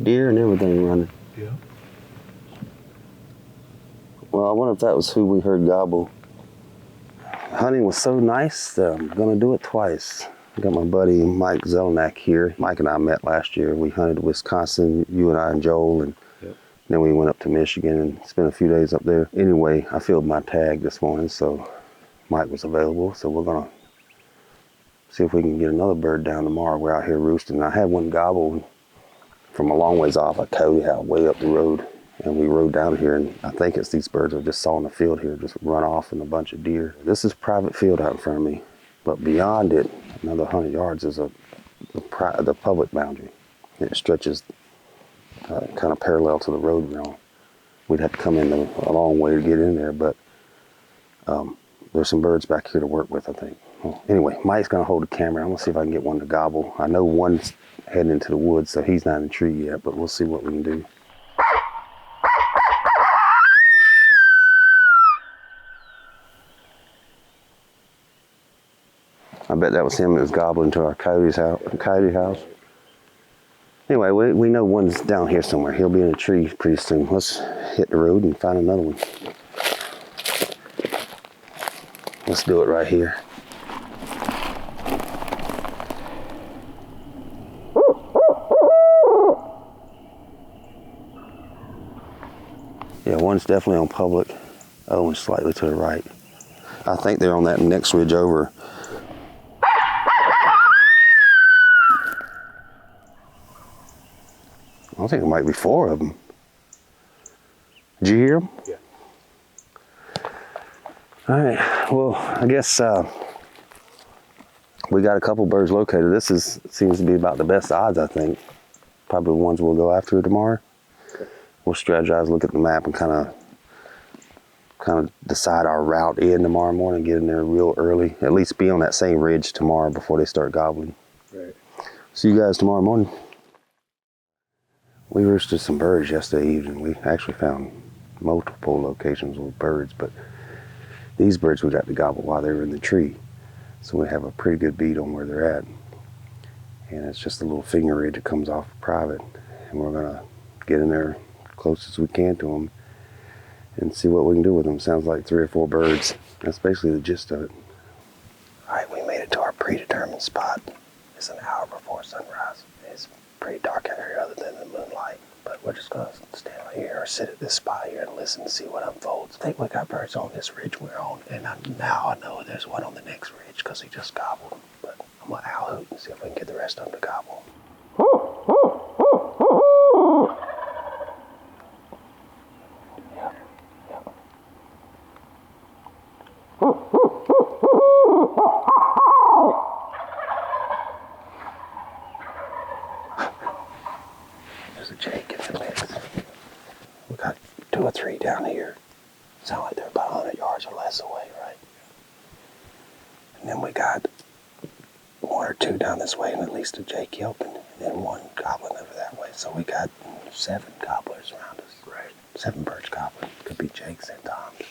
deer and everything running. Yeah. Well, I wonder if that was who we heard gobble. Hunting was so nice that I'm gonna do it twice. I got my buddy Mike Zelnick here. Mike and I met last year. We hunted Wisconsin, you and I and Joel, and then we went up to Michigan and spent a few days up there. Anyway, I filled my tag this morning, so Mike was available. So we're gonna see if we can get another bird down tomorrow. We're out here roosting. I had one gobble from a long ways off. I coyote out way up the road, and we rode down here, and I think it's these birds I just saw in the field here, just run off in a bunch of deer. This is private field out in front of me, but beyond it, another 100 yards is the public boundary. It stretches kind of parallel to the road we're on. We'd have to come in a long way to get in there, but there's some birds back here to work with, I think. Well, anyway, Mike's gonna hold the camera. I'm gonna see if I can get one to gobble. I know one's heading into the woods, so he's not in the tree yet, but we'll see what we can do. I bet that was him that was gobbling to our coyote house. Anyway, we know one's down here somewhere. He'll be in a tree pretty soon. Let's hit the road and find another one. Let's do it right here. Yeah, one's definitely on public. Other one's slightly to the right. I think they're on that next ridge over. I think there might be 4 of them. Did you hear them? Yeah. All right, well, I guess we got a couple birds located. This seems to be about the best odds, I think. Probably the ones we'll go after tomorrow. Okay. We'll strategize, look at the map, and kind of decide our route in tomorrow morning, get in there real early. At least be on that same ridge tomorrow before they start gobbling. Right. See you guys tomorrow morning. We roosted some birds yesterday evening. We actually found multiple locations with birds, but these birds we got to gobble while they were in the tree. So we have a pretty good beat on where they're at. And it's just a little finger ridge that comes off private. And we're gonna get in there close as we can to them and see what we can do with them. Sounds like 3 or 4 birds. That's basically the gist of it. All right, we made it to our predetermined spot. It's an hour before sunrise. It's pretty dark out here other than the moonlight, but we're just gonna stand right here or sit at this spot here and listen to see what unfolds. I think we got birds on this ridge we're on, and now I know there's one on the next ridge because he just gobbled them, but I'm gonna owl hoot and see if we can get the rest of them to gobble. Yeah. There's a jake in the mix. We got 2 or 3 down here. Sound like they're about 100 yards or less away, right? And then we got 1 or 2 down this way, and at least a jake yelping, and then 1 gobbling over that way. So we got 7 gobblers around us. Right. 7 birds gobbling. Could be jakes and toms.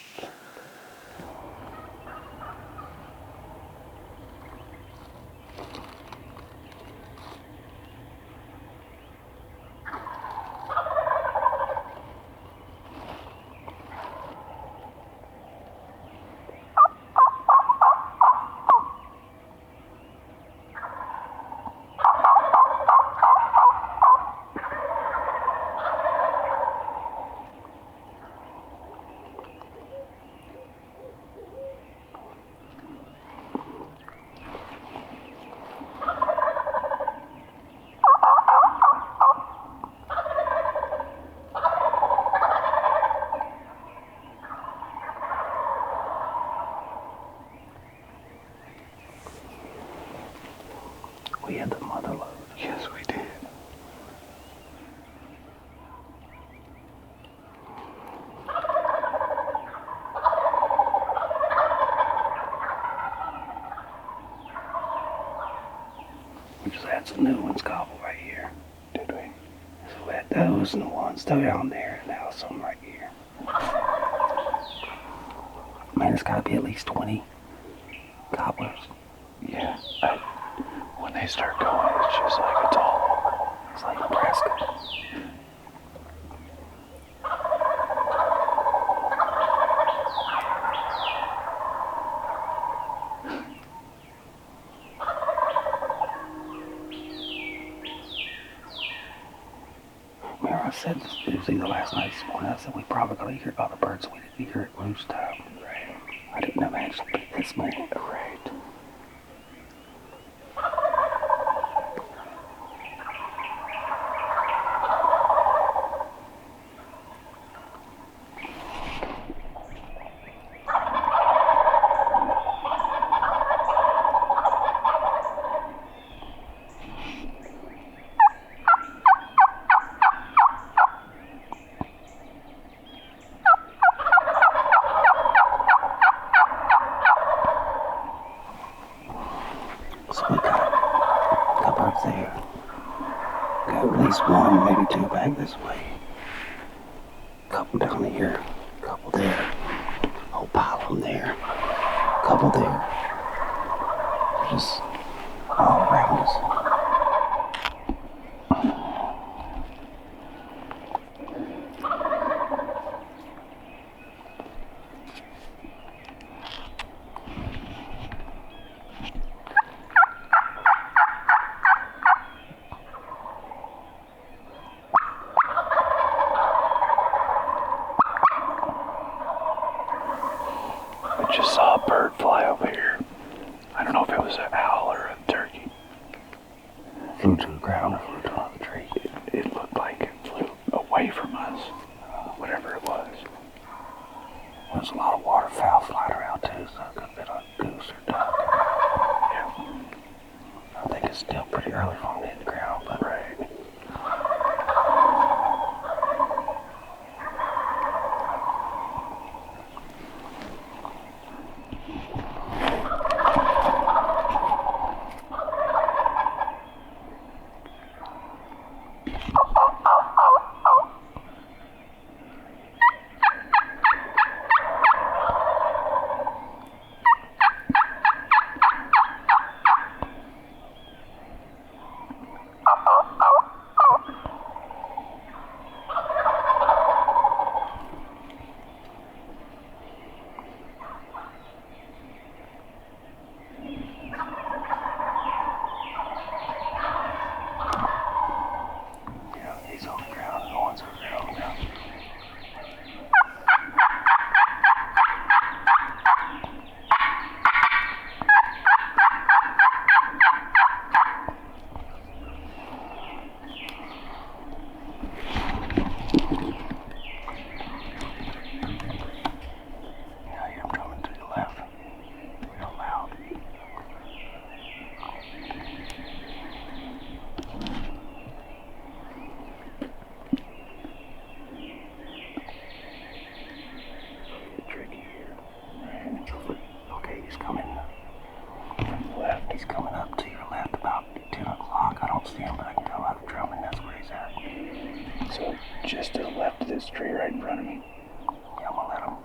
We had the mother load. Yes, we did. We just had some new ones gobble right here. Did we? So we had those and the ones down there, and now some right here. Man, it's gotta be at least 20 gobblers. Yeah. When they start going, it's just like it's all over. It's like Nebraska. Remember I said, it was either last night or this morning, I said we probably gonna hear about the birds we didn't hear at roost time. Right. I didn't know actually be this many. Right. So we got birds there. Got at least one, maybe two back this way. Couple down here, couple there. Whole pile of them there. Couple there. Just all around us. I just saw a bird fly over here. I don't know if it was an owl or a turkey. Flew to the ground or flew to another tree. It looked like it flew away from us, whatever it was. There's a lot of waterfowl flying around too, so it could have been a goose or duck. Yeah. I think it's still pretty early for them to hit the ground, but Right. he's on the ground, the ones that are on the ground. Yeah, I hear him drumming to the left. Real loud. Tricky here. Right. Okay, he's coming from the left. He's coming up to your left about 10 o'clock. I don't see him, but I can tell by the drumming that's where he's at. So just to the left of this tree right in front of me. Yeah, I'm gonna let him.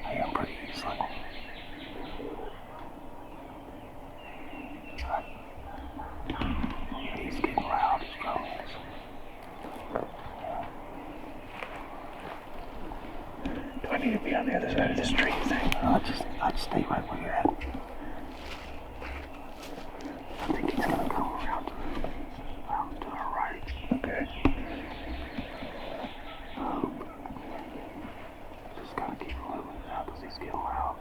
I am pretty easily. He's getting loud, he's drumming. Do I need to be on the other side of this tree, you think? I just stay right where you're at. I think he's gonna come around to our right. Okay. Just gotta keep moving out because he's getting loud.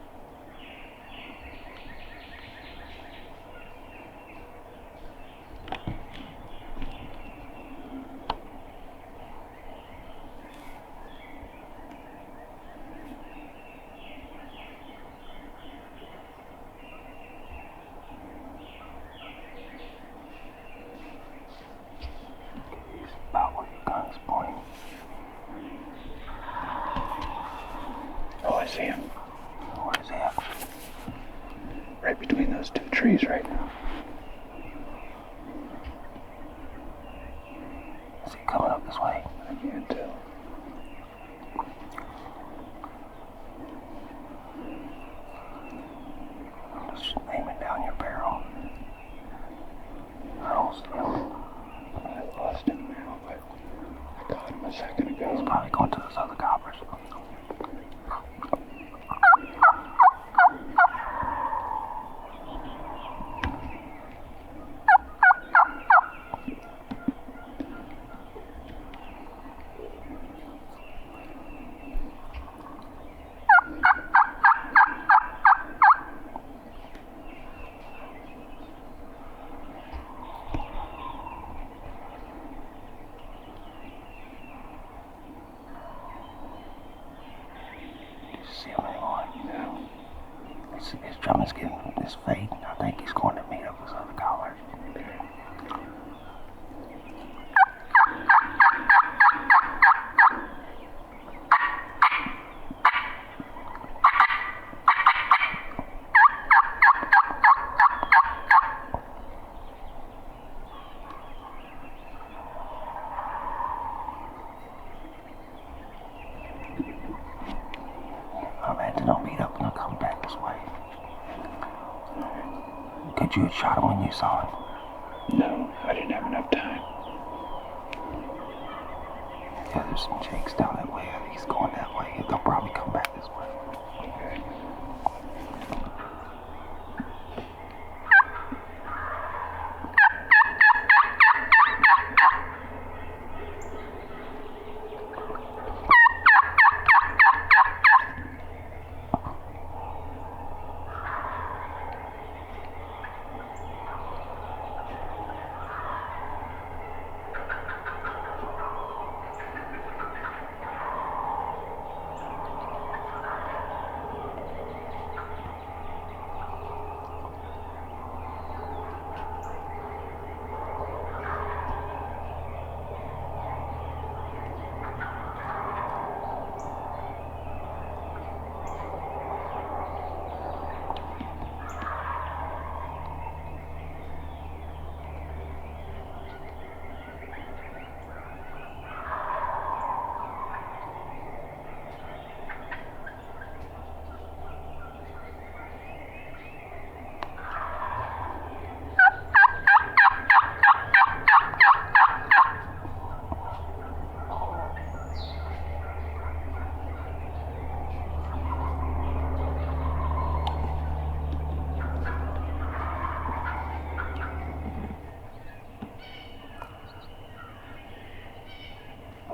He's about where your gun's pointing. Oh, I see him. Where's he at? Right between those two trees right now. Is he coming up this way? I can't tell. I'm just aiming down your barrel. I don't see him. I lost him now, but I caught him a second He's ago. probably going to those other gobblers. time it's getting this fading. I think he's going to meet up with other gobblers. I imagine they'll meet up and they'll come back this way. Could you have shot him when you saw him? No, I didn't have enough time. Yeah, there's some jakes down that way. I think he's going that way. They'll probably come back this way. Okay.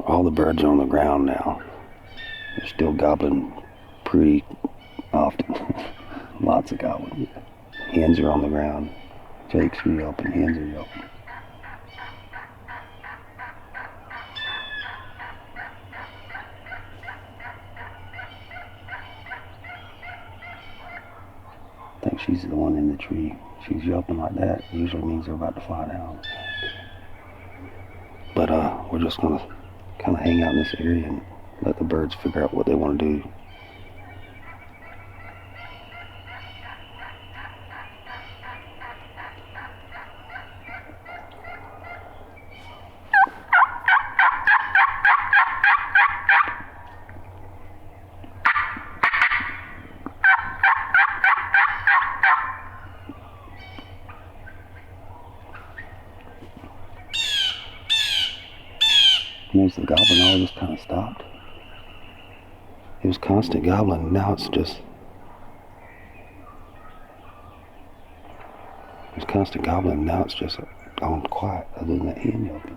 All the birds are on the ground now. They're still gobbling pretty often. Lots of gobbling. Hens are on the ground. Jakes are yelping, hens are yelping. I think she's the one in the tree. She's yelping like that. Usually means they're about to fly down. But we're just gonna kind of hang out in this area and let the birds figure out what they want to do. Notice the gobbling all just kind of stopped. It was constant gobbling, now it's just... It was constant gobbling, now it's just gone quiet, other than that hen yelping.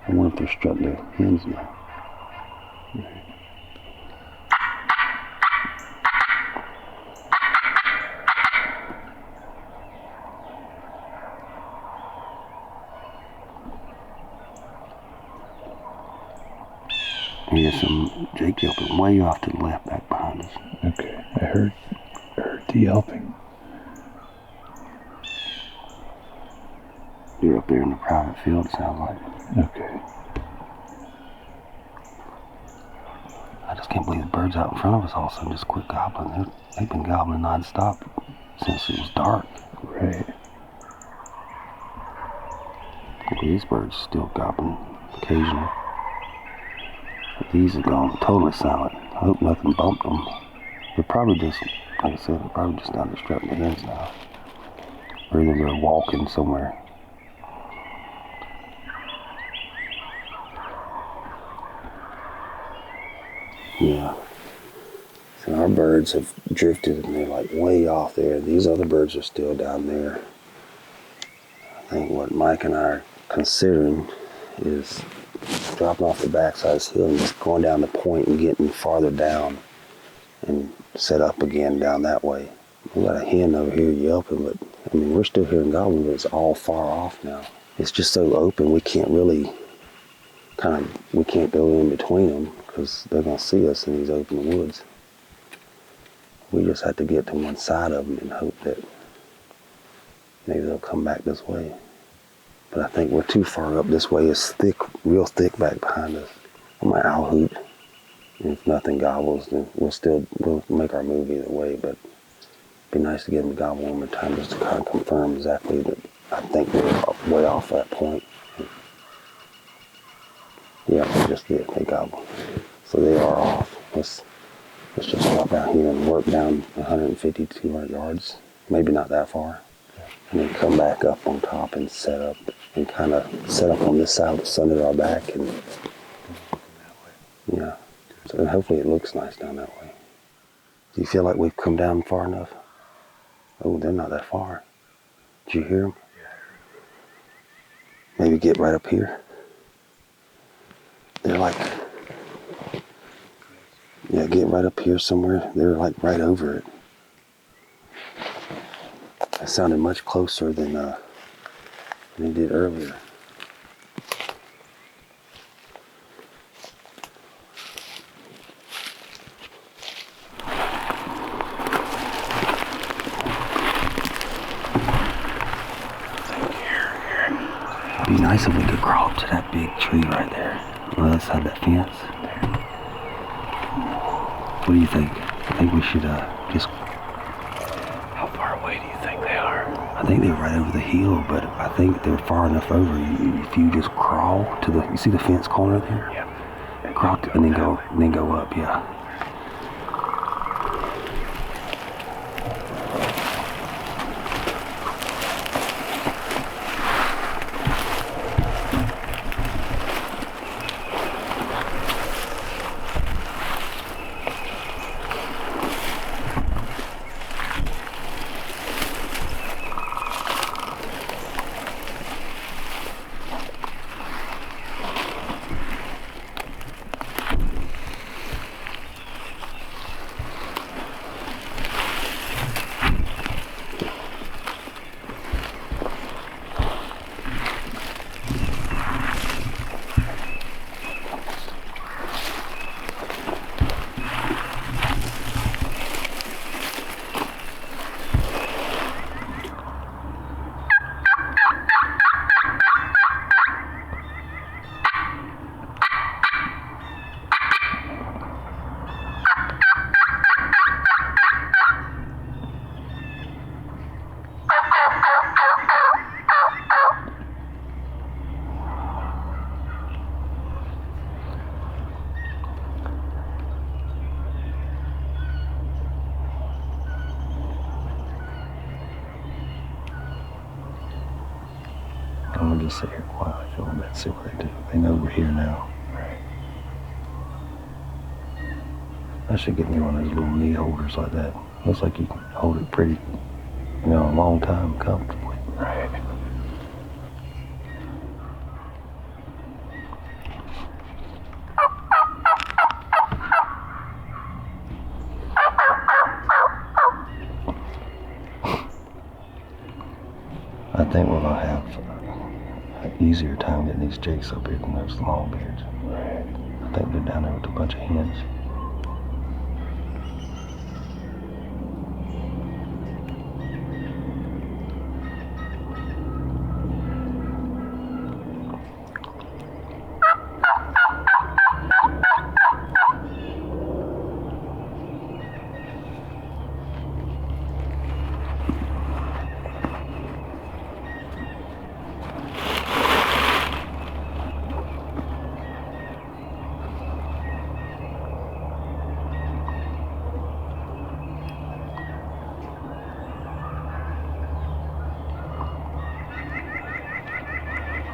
I wonder if they're strutting their hens now. Here's some jake yelping way off to the left back behind us. Okay, I heard the yelping. You're up there in the private field, it sounds like. Okay. I just can't believe the birds out in front of us all of a sudden just quit gobbling. They've been gobbling non-stop since it was dark. Right. These birds still gobbling occasionally. But these have gone totally silent. I hope nothing bumped them. They're probably just, like I said, they're probably just down there strutting the hens now. Or either they're walking somewhere. Yeah. So our birds have drifted and they're like way off there. These other birds are still down there. I think what Mike and I are considering is dropping off the backside of this hill and just going down the point and getting farther down and set up again down that way. We got a hen over here yelping, but I mean, we're still hearing gobbling, but it's all far off now. It's just so open, we can't really we can't go in between them. because they're going to see us in these open woods. We just have to get to one side of them and hope that maybe they'll come back this way. But I think we're too far up this way. It's thick, real thick back behind us. I might owl hoot. And if nothing gobbles, then we'll make our move either way. But it'd be nice to get them to gobble one more time just to kind of confirm exactly that I think they're way off that point. Yeah, they just did. They gobbled. So they are off. Let's just drop down here and work down 150 to 200 yards. Maybe not that far. And then come back up on top and set up and kind of set up on this side with the sun at our back. And yeah. So then hopefully it looks nice down that way. Do you feel like we've come down far enough? Oh, they're not that far. Did you hear them? Maybe get right up here. They're like, yeah, get right up here somewhere. They're like right over it. It sounded much closer than they did earlier. It'd be nice if we could crawl up to that big tree right there on the other side of that fence. What do you think? I think we should just... How far away do you think they are? I think they're right over the hill, but I think they're far enough over. If you just crawl to the... You see the fence corner there? Yeah. Crawl to, and then go up, yeah. I'm gonna just sit here quietly for a little bit, see what they do. They know we're here now. Right. I should get me one of those little knee holders like that. Looks like you can hold it pretty, a long time comfortably. Right. I think we're gonna have an easier time getting these jakes up here than those longbeards. Right. I think they're down there with a bunch of hens.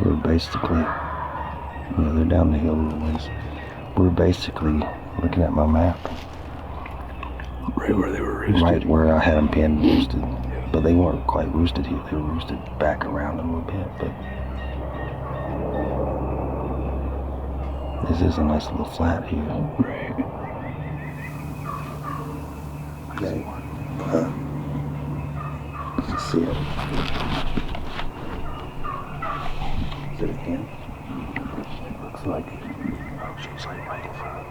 We're basically, they're down the hill a little ways. We're basically looking at my map. Right where they were roosted. Right where I had them pinned roosted. But they weren't quite roosted here. They were roosted back around a little bit. But this is a nice little flat here. Right. Okay. Let's see it. Is it a hen? looks like, oh, she's like right in front.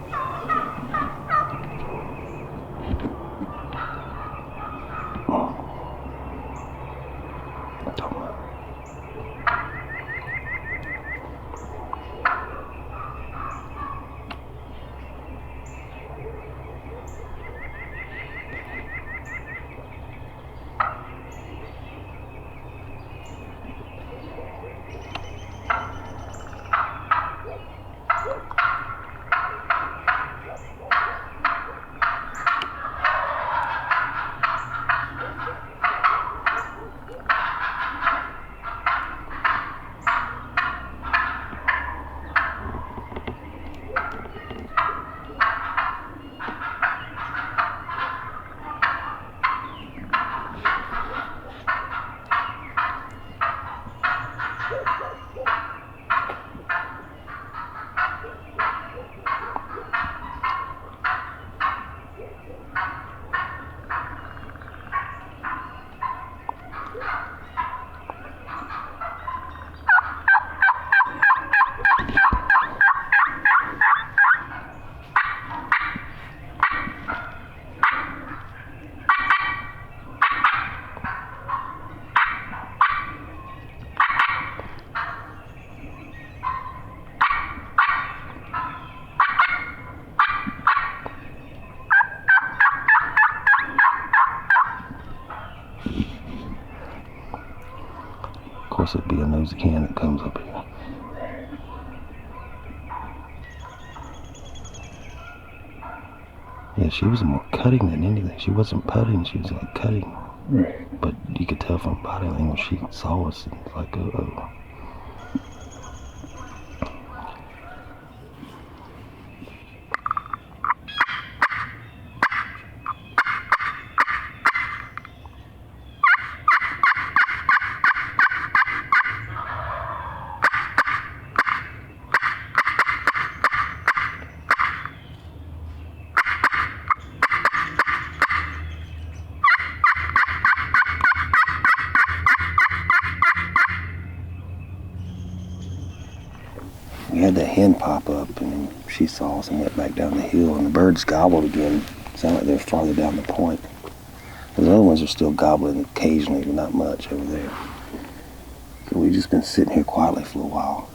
Of course, it'd be a nosy hen that comes up here. Yeah, she was more cutting than anything. She wasn't putting, she was like cutting. Right. But you could tell from body language, she saw us and was like, uh-oh. We had the hen pop up, and then she saw us and went back down the hill, and the birds gobbled again. Sounded like they're farther down the point. Those other ones are still gobbling occasionally, but not much over there. So we've just been sitting here quietly for a while,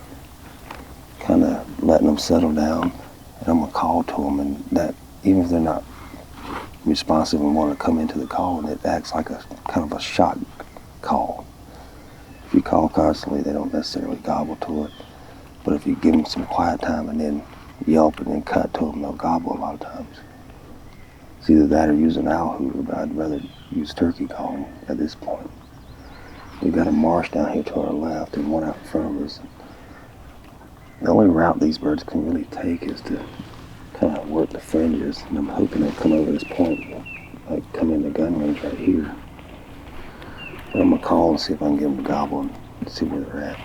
kind of letting them settle down. And I'm gonna call to them, and that even if they're not responsive and want to come into the call, and it acts like a kind of a shock call. If you call constantly, they don't necessarily gobble to it. But if you give them some quiet time and then yelp and then cut to them, they'll gobble a lot of times. It's either that or use an owl hooter, but I'd rather use turkey calling at this point. We've got a marsh down here to our left and one out in front of us. The only route these birds can really take is to kind of work the fringes, and I'm hoping they'll come over this point, like come in the gun range right here. But I'm gonna call and see if I can get them to gobble and see where they're at.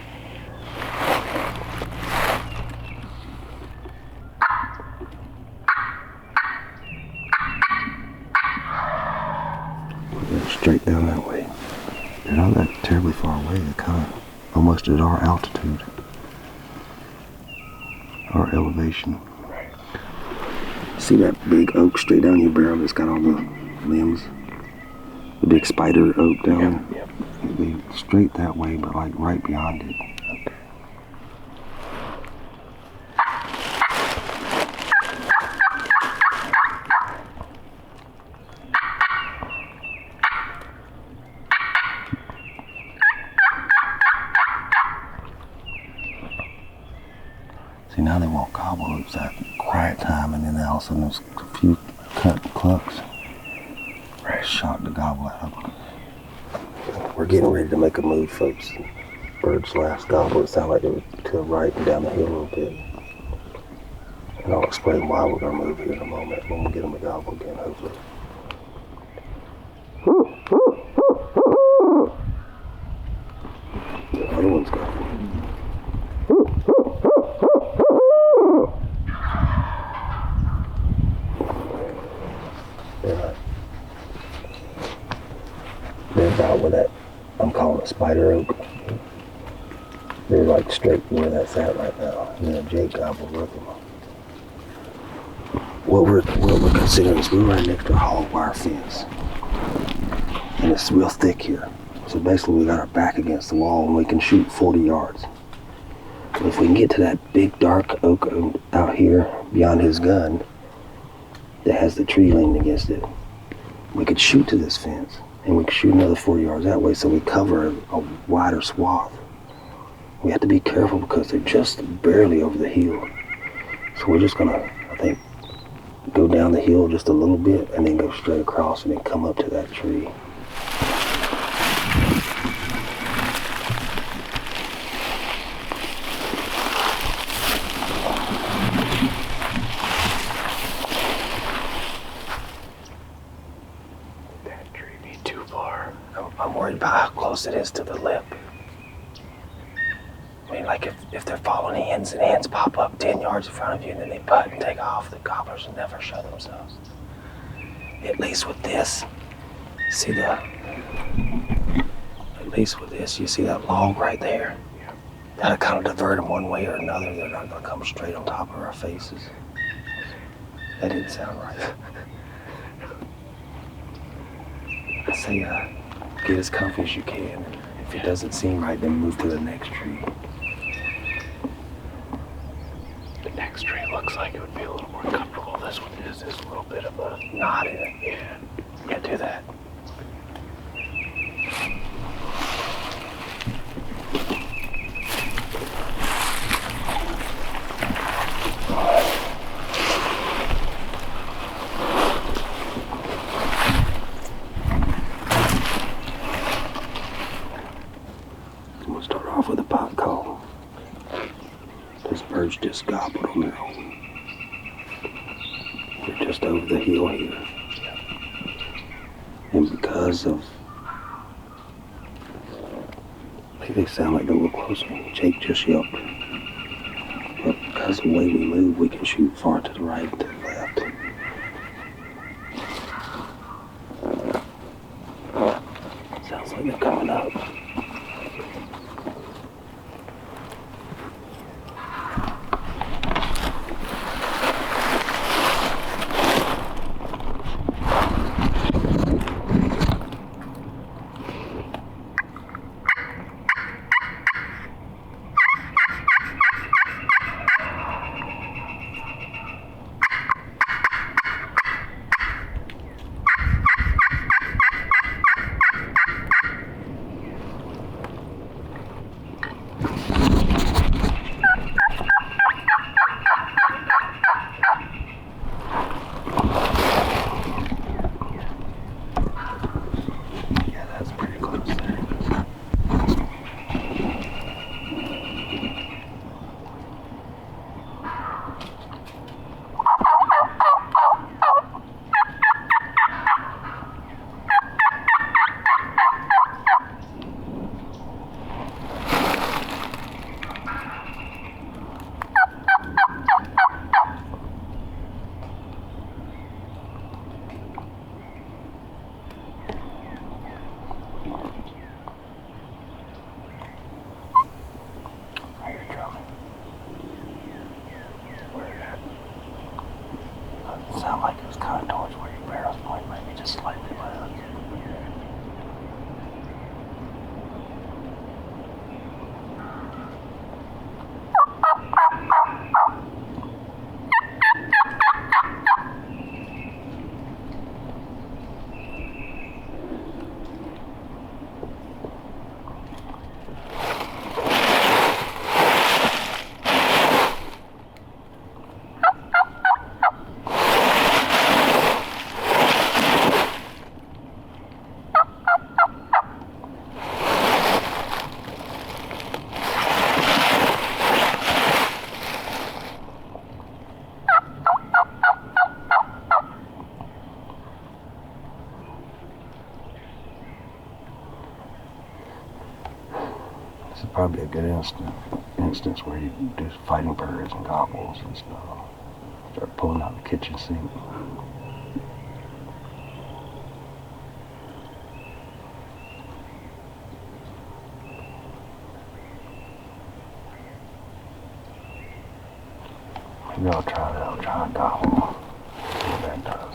Straight down that way. They're not that terribly far away. They're kind of almost at our altitude, our elevation. See that big oak straight down your barrel that's got all the limbs? The big spider oak down there? Yep. It'd be straight that way, but like right beyond it. Okay. See, now they won't gobble. It's that quiet time, and then all of a sudden there's a few cut clucks. Right. Shock the gobble out of them. We're getting ready to make a move, folks. Bird's last gobble, it sounded like they were to the right and down the hill a little bit. And I'll explain why we're going to move here in a moment when we get them to gobble again, hopefully. The other one's gobbling. They're about where that, I'm calling it spider oak. They're like straight where that's at right now. And then Jake gobbled with them. What we're considering is we're right next to a hollow wire fence. And it's real thick here. So basically we got our back against the wall and we can shoot 40 yards. But if we can get to that big dark oak out here beyond his gun that has the tree leaning against it, we could shoot to this fence and we could shoot another 40 yards that way, so we cover a wider swath. We have to be careful because they're just barely over the hill. So we're just gonna, I think, go down the hill just a little bit and then go straight across and then come up to that tree. I'm worried about how close it is to the lip. I mean, like if they're following ends and ends pop up 10 yards in front of you and then they putt and take off, the gobblers will never show themselves. At least with this, you see you see that log right there? That'll kind of divert them one way or another. They're not gonna come straight on top of our faces. That didn't sound right. I say, get as comfy as you can. If it doesn't seem right, then move to the next tree. The next tree looks like it would be a little more comfortable. This one is a little bit of a Knot in it. Yeah, do that. We'll start off with a pot call. Those birds just gobbled on their own. They're just over the hill here. And because of, I think they sound like they're a little closer. Jake just yelped. But because of the way we move, we can shoot far to the right and to the left. Sounds like they're coming up. Sound like it was kind of towards where your barrel's pointing, maybe just slightly left. This is probably a good instance where you do fighting birds and gobbles and stuff. Start pulling out the kitchen sink. Maybe I'll try that. I'll try and gobble. See what that does.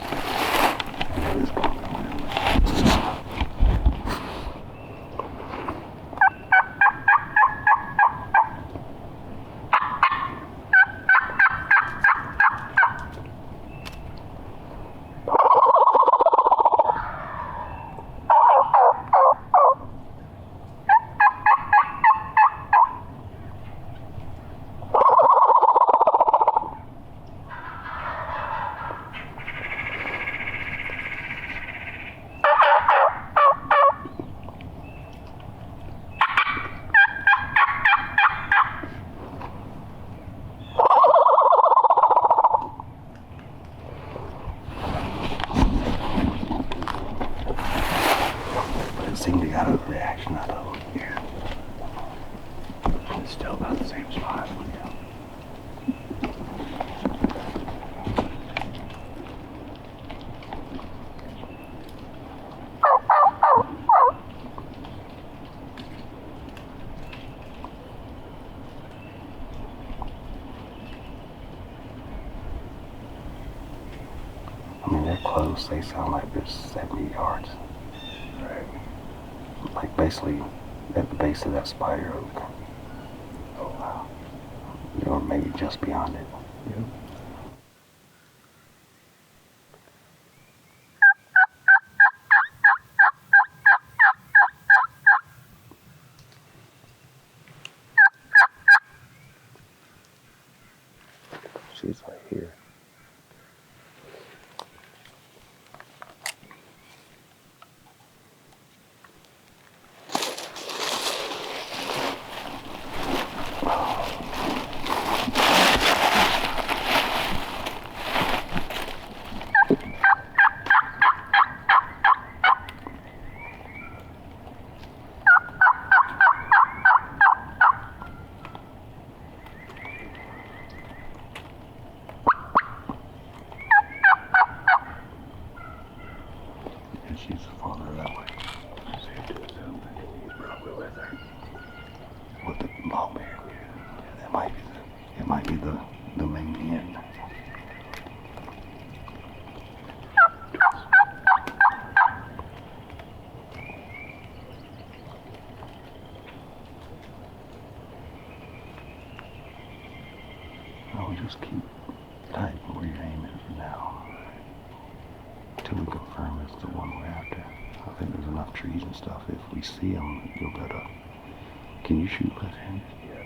Seemed to got a reaction out of them. Yeah. It's still about the same spot. Yeah. I mean, they're close. They sound like they're 70 yards. Right. Like basically at the base of that spider oak. Oh, wow. Or maybe just beyond it. Yeah. She's right here. And she's farther that way. See it do something. He's probably with her. With the ball bear. Yeah, that might be it might be the main hen. I'll just keep tight where you're aiming for now. Until we confirm it's the one we're after. I think there's enough trees and stuff. If we see them, you'll better. Can you shoot left-handed? Yes.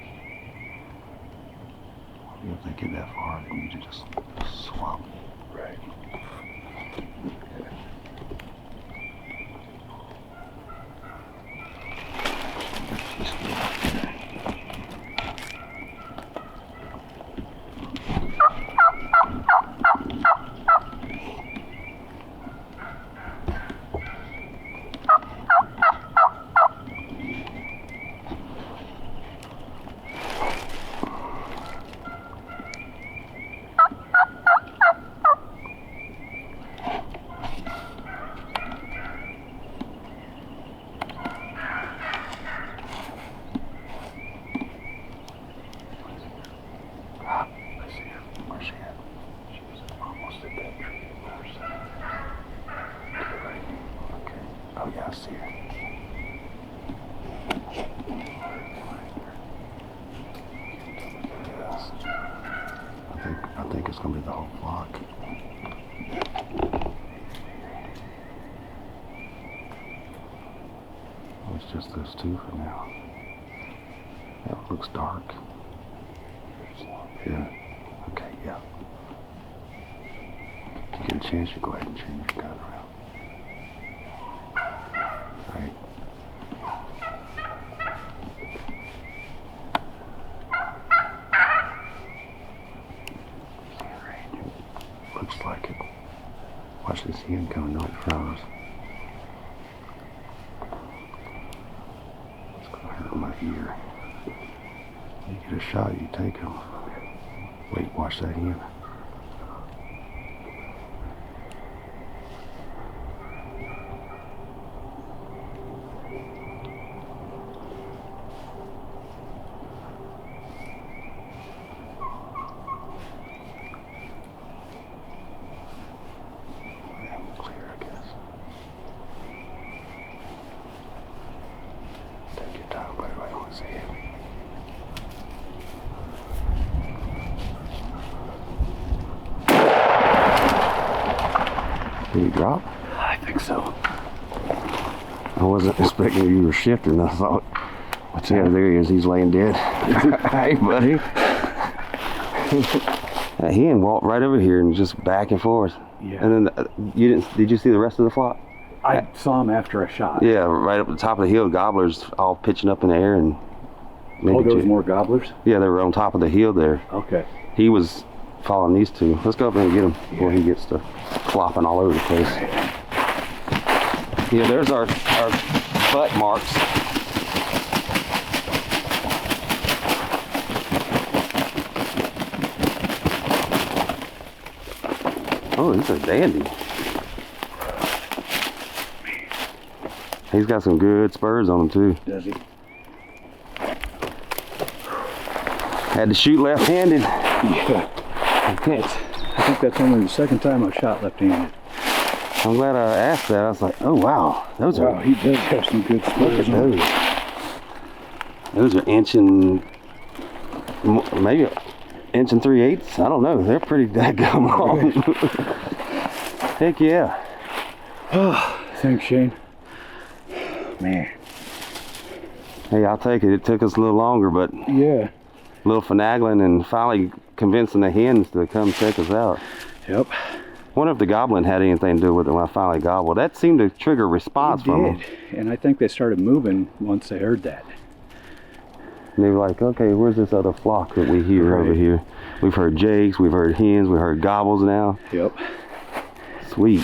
If they get that far, then you just swap. Right. She's still up there. Oh yeah, I see her. Yes. I think it's gonna be the whole flock. Well, it's just those two for now. That looks dark. Yeah. Okay, yeah. If you get a chance, you go ahead and change your gun around. Right. Looks like it. Watch this hen coming right in front of us. It's gonna hurt my ear. You get a shot, you take him. Wait, watch that hen. he drop? I think so. I wasn't expecting you were shifting. I thought, What's yeah, that? there he is. He's laying dead. Hey, buddy. That hen walked right over here and just back and forth. Yeah. And then did you see the rest of the flock? I saw him after I shot. Yeah, right up the top of the hill, gobblers all pitching up in the air and maybe Oh, there was more gobblers? Yeah, they were on top of the hill there. Okay. He was following these two. Let's go up there and get him before he gets to flopping all over the place. Yeah, there's our butt marks. Oh, these are dandy. He's got some good spurs on him too. Does he? Had to shoot left-handed. Yeah. I think that's only the second time I've shot left-handed. I'm glad I asked that. I was like, oh wow, those Wow, are he does have some good spurs on him. those are inch and maybe inch and 3/8. I don't know. They're pretty daggum long. Heck yeah. Oh, thanks, Shane. Man. Hey, I'll take it. It took us a little longer, but Yeah. a little finagling and finally convincing the hens to come check us out. Yep. Wonder if the goblin had anything to do with it when I finally gobbled. That seemed to trigger a response from them. And I think they started moving once they heard that. And they were like, okay, where's this other flock that we hear over Right. here? We've heard jakes, we've heard hens, we've heard gobbles now. Yep. Sweet.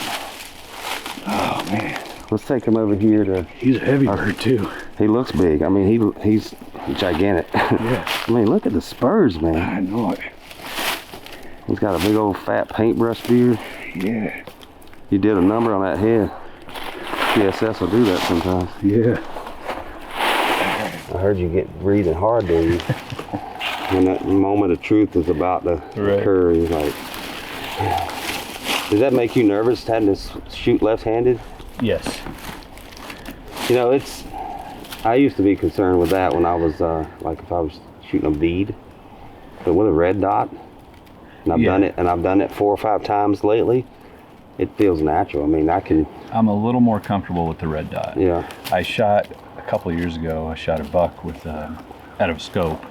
Oh, man. Let's take him over here to... He's a heavy bird, too. He looks big. I mean, he's gigantic. Yeah. I mean, look at the spurs, man. I know it. He's got a big old fat paintbrush beard. Yeah. You did a number on that head. PSS will do that sometimes. Yeah. I heard you get breathing hard there. When that moment of truth is about to occur, he's like... Does that make you nervous having to shoot left-handed? Yes. You know, I used to be concerned with that when I was, like if I was shooting a bead. But with a red dot, and I've done it 4 or 5 times lately, it feels natural. I mean, I'm a little more comfortable with the red dot. yeah. I shot a couple of years ago, I shot a buck with out of a scope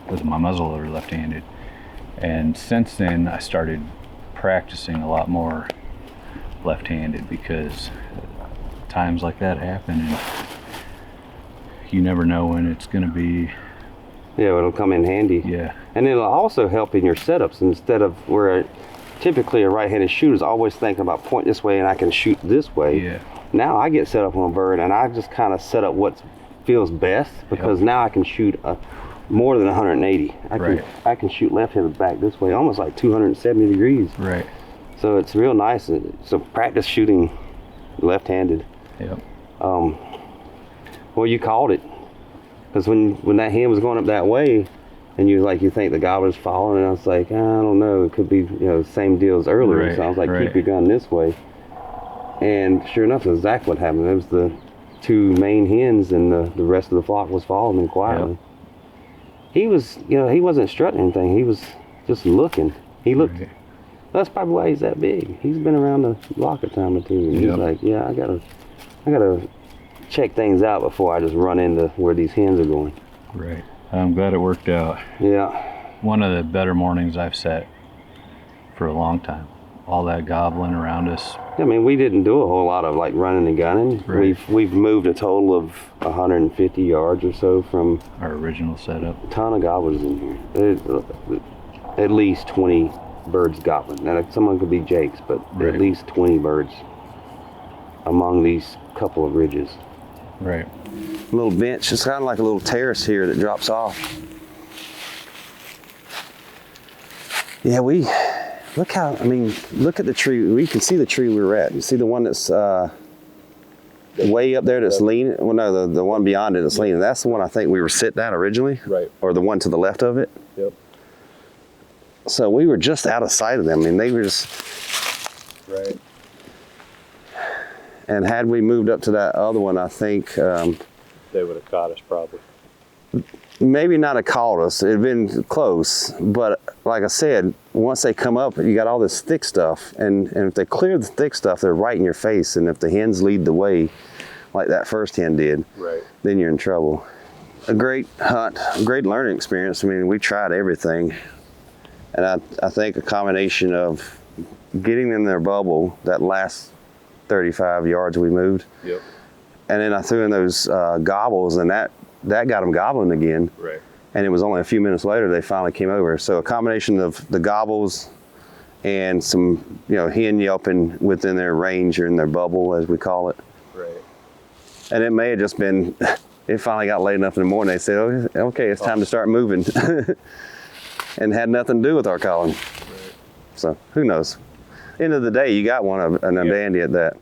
with my muzzleloader left-handed. And since then, I started practicing a lot more left-handed because times like that happen and you never know when it's going to be. Yeah, it'll come in handy. Yeah. And it'll also help in your setups instead of where typically a right-handed shooter's always thinking about point this way and I can shoot this way. Yeah. Now I get set up on a bird and I just kind of set up what feels best because now I can shoot more than 180. I can shoot left-handed back this way, almost like 270 degrees. Right. So it's real nice. So practice shooting left-handed. Yep. Well, you called it. Because when that hen was going up that way, and you think the gobbler's following, and I was like, I don't know, it could be the same deal as earlier. Right, So I was like, right. keep your gun this way. And sure enough, that's exactly what happened. It was the 2 main hens, and the rest of the flock was following them quietly. Yep. He was, he wasn't strutting anything. He was just looking. He looked. Right. That's probably why he's that big. He's been around the block a time or two. And he's Yep. like, yeah, I gotta check things out before I just run into where these hens are going. Right. I'm glad it worked out. Yeah. One of the better mornings I've set for a long time. All that gobbling around us. I mean, we didn't do a whole lot of like running and gunning. Right. We've moved a total of 150 yards or so from Our original setup. a ton of gobblers in here. There's at least 20 birds gobbling. Now, someone could be jakes, but Right. at least 20 birds among these couple of ridges. Right. A little bench. It's kind of like a little terrace here that drops off. Yeah, look at the tree. We can see the tree we were at. You see the one that's way up there that's leaning? Well, no, the one beyond it that's leaning. That's the one I think we were sitting at originally. Right. Or the one to the left of it. Yep. So we were just out of sight of them. I mean, they were just... Right. And had we moved up to that other one, I think... They would have caught us probably. maybe not have caught us. It'd been close, but like I said, once they come up, you got all this thick stuff, and if they clear the thick stuff, they're right in your face. And if the hens lead the way, like that first hen did, then you're in trouble. A great hunt, a great learning experience. I mean, we tried everything, and I think a combination of getting in their bubble that last 35 yards we moved, and then I threw in those gobbles, and that got them gobbling again. And it was only a few minutes later they finally came over. So a combination of the gobbles and some, hen yelping within their range or in their bubble, as we call it. And it may have just been, it finally got late enough in the morning. They said, "Oh, okay, it's time to start moving," and had nothing to do with our calling. So who knows? End of the day, you got one of and a dandy at that.